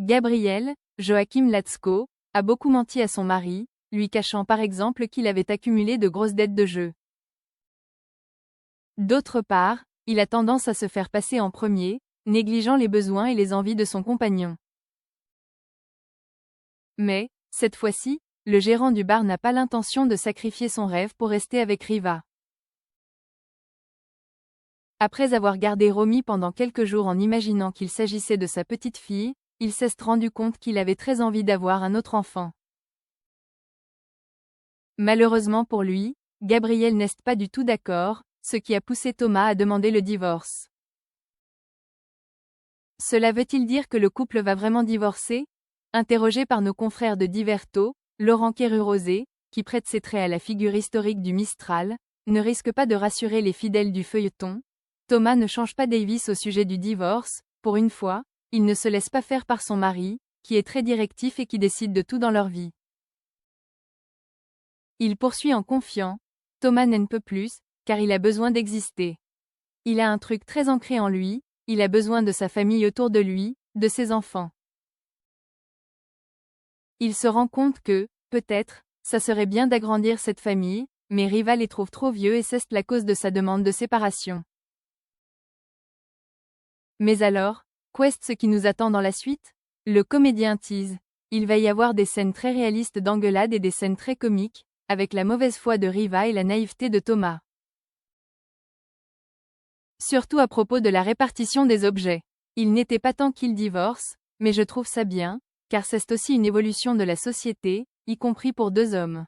Gabriel, Joachim Latzko, a beaucoup menti à son mari, lui cachant par exemple qu'il avait accumulé de grosses dettes de jeu. D'autre part, il a tendance à se faire passer en premier, négligeant les besoins et les envies de son compagnon. Mais, cette fois-ci, le gérant du bar n'a pas l'intention de sacrifier son rêve pour rester avec Riva. Après avoir gardé Romy pendant quelques jours en imaginant qu'il s'agissait de sa petite fille, il s'est rendu compte qu'il avait très envie d'avoir un autre enfant. Malheureusement pour lui, Gabriel n'est pas du tout d'accord, ce qui a poussé Thomas à demander le divorce. Cela veut-il dire que le couple va vraiment divorcer? Interrogé par nos confrères de Diverto, Laurent Quérurosé, qui prête ses traits à la figure historique du Mistral, ne risque pas de rassurer les fidèles du feuilleton. Thomas ne change pas Davis au sujet du divorce, pour une fois, il ne se laisse pas faire par son mari, qui est très directif et qui décide de tout dans leur vie. Il poursuit en confiant, Thomas n'en peut plus, car il a besoin d'exister. Il a un truc très ancré en lui, il a besoin de sa famille autour de lui, de ses enfants. Il se rend compte que, peut-être, ça serait bien d'agrandir cette famille, mais Riva les trouve trop vieux et c'est la cause de sa demande de séparation. Mais alors, qu'est-ce qui nous attend dans la suite? Le comédien tease. Il va y avoir des scènes très réalistes d'engueulade et des scènes très comiques, avec la mauvaise foi de Riva et la naïveté de Thomas. Surtout à propos de la répartition des objets. Il n'était pas temps qu'ils divorcent, mais je trouve ça bien, car c'est aussi une évolution de la société, y compris pour deux hommes.